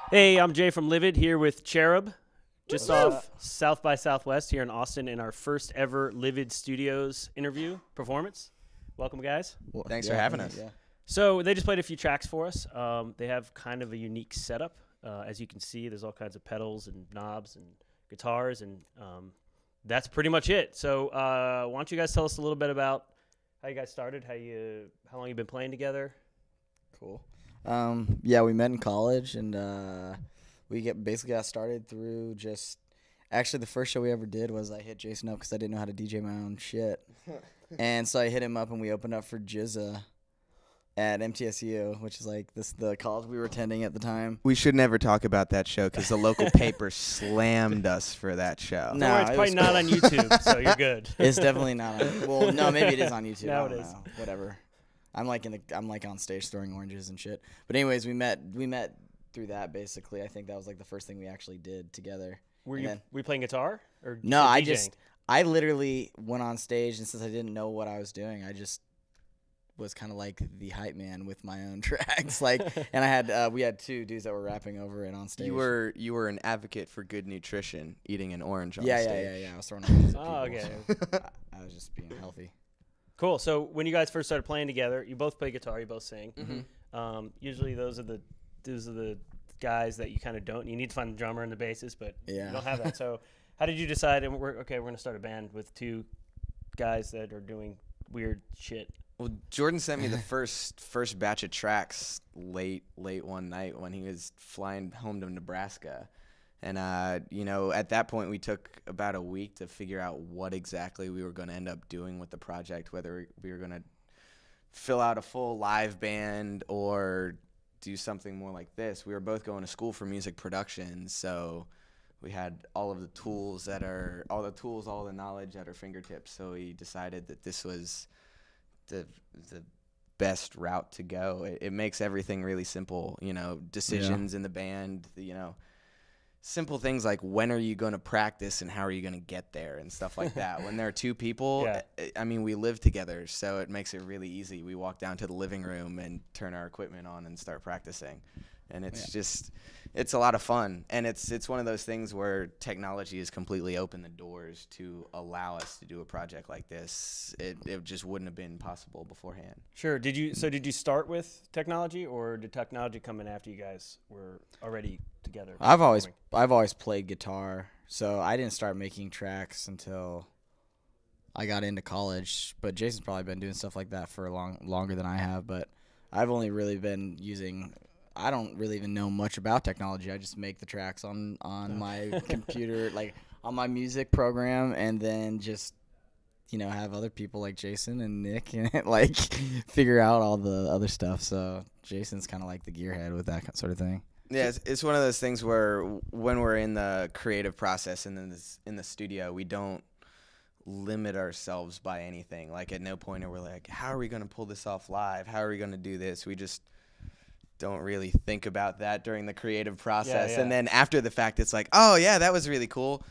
Hey, I'm Jay from Livid here with Cherub, just off South by Southwest here in Austin in our first ever Livid Studios interview performance. Welcome, guys. Well, Thanks for having us. Yeah. So they just played a few tracks for us. They have kind of a unique setup. As you can see, there's all kinds of pedals and knobs and guitars, and that's pretty much it. So why don't you guys tell us a little bit about how you guys started, how long you've been playing together? Cool. Yeah, we met in college, and we basically got started through just actually the first show we ever did was I hit Jason up because I didn't know how to DJ my own shit, and so I hit him up and we opened up for Jizza at MTSU, which is like the college we were attending at the time. We should never talk about that show because the local paper slammed us for that show. No, it's probably not on YouTube, so you're good. It's definitely not. Well, no, maybe it is on YouTube. No, I don't know. Whatever. I'm like on stage throwing oranges and shit. But anyways, we met through that basically. I think that was like the first thing we actually did together. Were you playing guitar or no? DJing? I literally went on stage, and since I didn't know what I was doing, I just was kind of like the hype man with my own tracks. Like, and I had we had two dudes that were rapping over it on stage. You were an advocate for good nutrition, eating an orange on stage. Yeah. I was throwing oranges at people. Oh, okay. So I was just being healthy. Cool. So when you guys first started playing together, you both play guitar, you both sing. Mm-hmm. Usually those are the guys that you kind of don't. You need to find the drummer and the bassist, but you don't have that. So how did you decide? And we're going to start a band with two guys that are doing weird shit. Well, Jordan sent me the first batch of tracks late one night when he was flying home to Nebraska. And, at that point, we took about a week to figure out what exactly we were going to end up doing with the project, whether we were going to fill out a full live band or do something more like this. We were both going to school for music production, so we had all the tools, all the knowledge at our fingertips. So we decided that this was the best route to go. It makes everything really simple, decisions in the band, simple things like when are you going to practice and how are you going to get there and stuff like that. When there are two people, I mean, we live together, so it makes it really easy. We walk down to the living room and turn our equipment on and start practicing. And it's a lot of fun. And it's one of those things where technology has completely opened the doors to allow us to do a project like this. It just wouldn't have been possible beforehand. Sure. Did you start with technology, or did technology come in after you guys were already together? I've always played guitar, so I didn't start making tracks until I got into college. But Jason's probably been doing stuff like that for longer than I have. But I've only really been using. I don't really even know much about technology. I just make the tracks on my computer, like on my music program, and then just have other people like Jason and Nick like figure out all the other stuff. So Jason's kind of like the gearhead with that sort of thing. Yeah, it's one of those things where when we're in the creative process and then in the studio, we don't limit ourselves by anything. Like at no point are we like, how are we going to pull this off live? How are we going to do this? We just don't really think about that during the creative process. Yeah. And then after the fact, it's like, oh, yeah, that was really cool.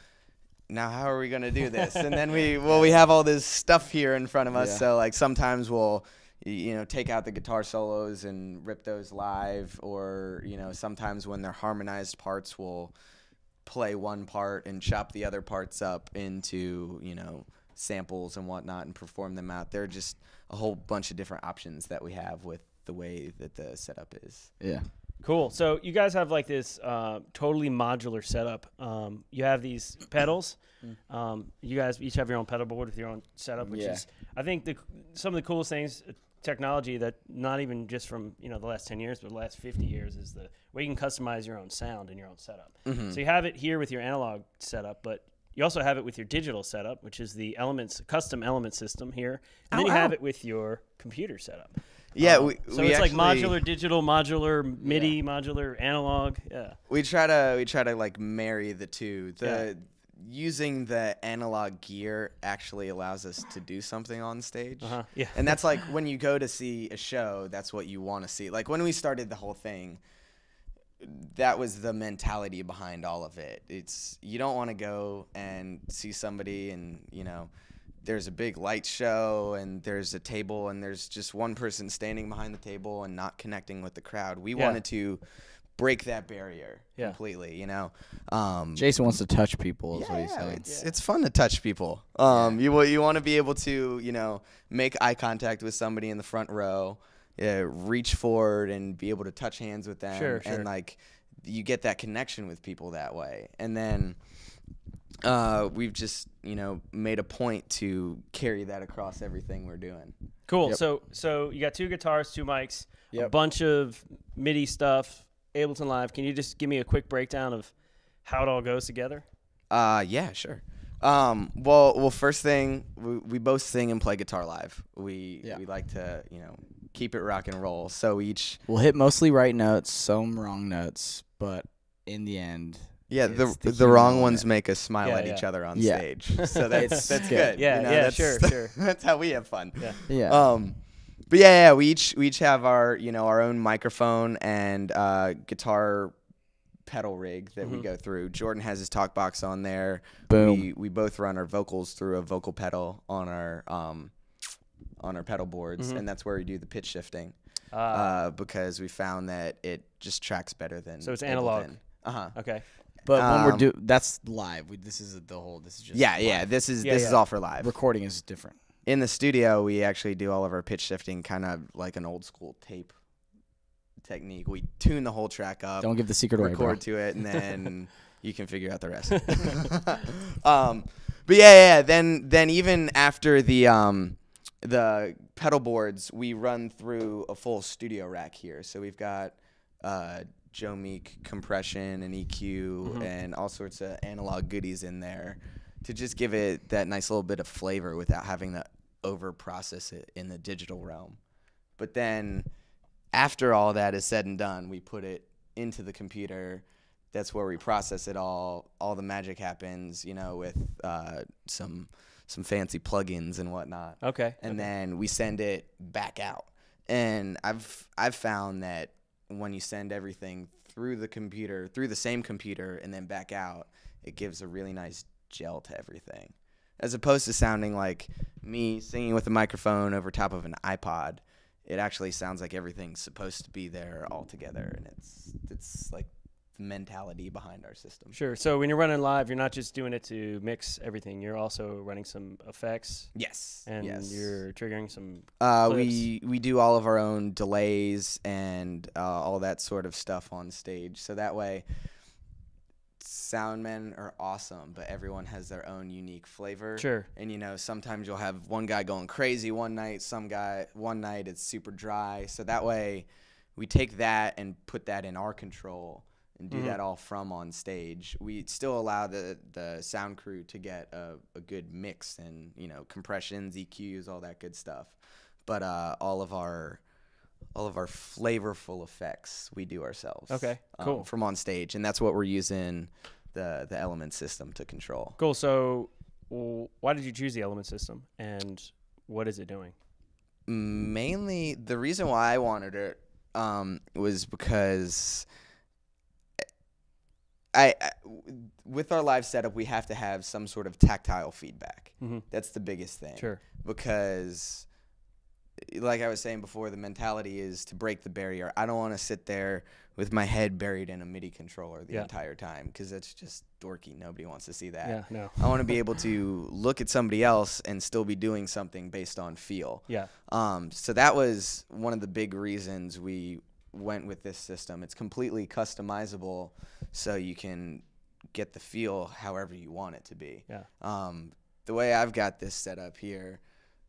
Now how are we going to do this? And then we have all this stuff here in front of us. Yeah. So like sometimes we'll take out the guitar solos and rip those live, or sometimes when they're harmonized parts, we'll play one part and chop the other parts up into samples and whatnot and perform them out. There are just a whole bunch of different options that we have with the way that the setup is. Yeah. Cool. So you guys have like this totally modular setup. You have these pedals. You guys each have your own pedal board with your own setup, which is, I think, some of the coolest things, technology that not even just from the last 10 years, but the last 50 years, is the way you can customize your own sound and your own setup. Mm-hmm. So you have it here with your analog setup, but you also have it with your digital setup, which is the custom element system here, and then you have it with your computer setup. Yeah, so it's like modular digital, modular MIDI, modular analog. Yeah, we try to like marry the two. Using the analog gear actually allows us to do something on stage. Yeah, and that's like when you go to see a show, that's what you want to see. Like when we started the whole thing, that was the mentality behind all of it. It's you don't want to go and see somebody and there's a big light show and there's a table and there's just one person standing behind the table and not connecting with the crowd. We wanted to break that barrier completely, you know. Jason wants to touch people is what he's saying. It's fun to touch people. You want to be able to, you know, make eye contact with somebody in the front row, reach forward and be able to touch hands with them. Sure. And like you get that connection with people that way. And then we've just, you know, made a point to carry that across everything we're doing. Cool. Yep. So you got 2 guitars, 2 mics, Yep. a bunch of MIDI stuff, Ableton Live. Can you just give me a quick breakdown of how it all goes together? Yeah, sure. Well, first thing, we both sing and play guitar live. We like to, you know, keep it rock and roll. So we'll hit mostly right notes, some wrong notes, but in the end, the wrong ones make us smile at each other on stage. So that's good. Yeah, you know, sure. That's how we have fun. Yeah. But we each have our own microphone and guitar pedal rig that we go through. Jordan has his talk box on there. Boom. We both run our vocals through a vocal pedal on our pedal boards, and that's where we do the pitch shifting. Because we found that it just tracks better than so it's analog. Okay. But when that's live. This is just live. This is all for live. Recording is different. In the studio, we actually do all of our pitch shifting kind of like an old school tape technique. We tune the whole track up. Don't give the secret away, record to it, and then you can figure out the rest. But then even after the pedal boards, we run through a full studio rack here. So we've got Joe Meek compression and EQ and all sorts of analog goodies in there to just give it that nice little bit of flavor without having to over process it in the digital realm. But then after all that is said and done, we put it into the computer. That's where we process it all. All the magic happens, you know, with some fancy plugins and whatnot. Okay. And then we send it back out. And I've found that when you send everything through the same computer and then back out, it gives a really nice gel to everything. As opposed to sounding like me singing with a microphone over top of an iPod, it actually sounds like everything's supposed to be there all together, and it's like the mentality behind our system. Sure. So when you're running live, you're not just doing it to mix everything. You're also running some effects. Yes. And you're triggering some we do all of our own delays and all that sort of stuff on stage. So that way sound men are awesome, but everyone has their own unique flavor. Sure. And you know, sometimes you'll have one guy going crazy one night, one night it's super dry. So that way we take that and put that in our control and do that all from on stage. We still allow the sound crew to get a good mix and, you know, compressions, EQs, all that good stuff. But all of our flavorful effects we do ourselves. Okay, cool. From on stage, and that's what we're using the Element system to control. Cool. So why did you choose the Element system, and what is it doing? Mainly, the reason why I wanted it was because with our live setup, we have to have some sort of tactile feedback. That's the biggest thing. Sure. Because, like I was saying before, the mentality is to break the barrier. I don't want to sit there with my head buried in a MIDI controller the entire time, because that's just dorky. Nobody wants to see that. Yeah, no. I want to be able to look at somebody else and still be doing something based on feel. Yeah. So that was one of the big reasons we went with this system. It's completely customizable, so you can get the feel however you want it to be. Yeah. The way I've got this set up here,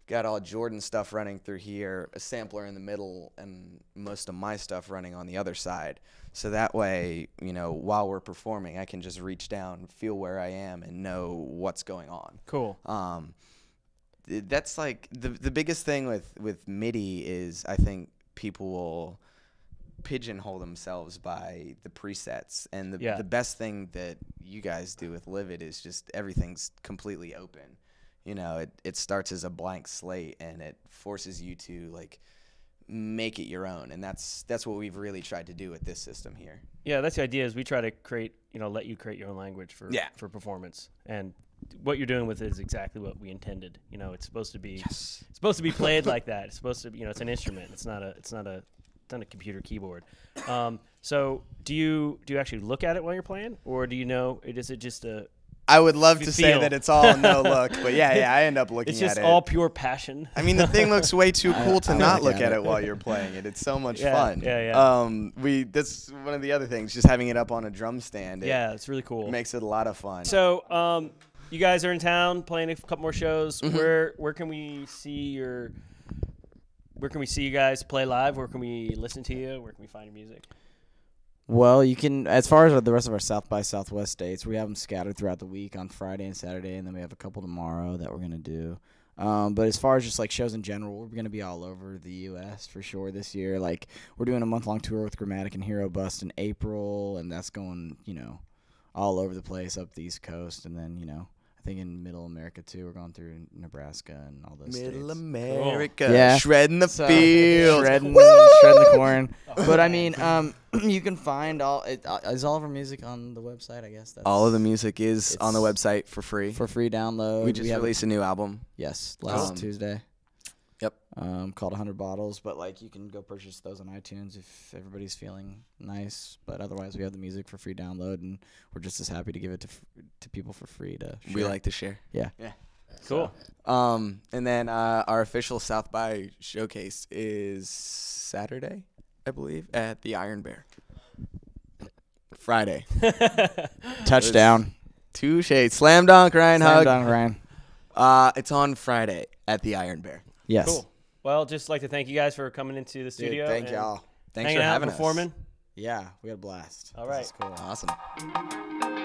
got all Jordan stuff running through here, a sampler in the middle, and most of my stuff running on the other side. So that way, you know, while we're performing, I can just reach down, feel where I am, and know what's going on. Cool. That's like the biggest thing with MIDI is I think people will pigeonhole themselves by the presets, and the best thing that you guys do with Livid is just everything's completely open. You know, it starts as a blank slate, and it forces you to like make it your own, and that's what we've really tried to do with this system here. Yeah, that's the idea. Is we try to create, you know, let you create your own language for performance, and what you're doing with it is exactly what we intended. You know, it's supposed to be it's supposed to be played like that. It's supposed to be, you know, it's an instrument. It's not a computer keyboard. So do you actually look at it while you're playing, or do you know? Is it just a? I would love to say feel. that it's all no look, but yeah, I end up looking at it. It's just all pure passion. I mean, the thing looks way too cool to not look at it while you're playing it. It's so much fun. Yeah. That's one of the other things, just having it up on a drum stand. Yeah, it's really cool. It makes it a lot of fun. So, you guys are in town playing a couple more shows. Where can we see your? Where can we see you guys play live? Where can we listen to you? Where can we find your music? Well, you can, as far as the rest of our South by Southwest dates, we have them scattered throughout the week on Friday and Saturday, and then we have a couple tomorrow that we're going to do. But as far as just like shows in general, we're going to be all over the U.S. for sure this year. Like, we're doing a month-long tour with Grammatic and Hero Bust in April, and that's going, all over the place up the East Coast. And then, I think in Middle America, too. We're going through Nebraska and all those Middle states. America. Cool. Yeah. Shredding the field. Shredding the corn. But, I mean, you can find is all of our music on the website, I guess? All of the music is on the website for free. For free download. We just released a new album. Yes, last Tuesday. Yep. Called 100 Bottles, but like you can go purchase those on iTunes if everybody's feeling nice. But otherwise, we have the music for free download, and we're just as happy to give it to people for free to share. We like to share. Yeah. Cool. And then our official South by showcase is Saturday, I believe, at the Iron Bear. Friday. Touchdown. Touche. Slam dunk, Ryan. Slam Hug. dunk, Ryan. It's on Friday at the Iron Bear. Yes. Cool. Well, just like to thank you guys for coming into the studio. Thank y'all. Thanks for having us. performing. Yeah, we had a blast. All right. This is cool. Awesome.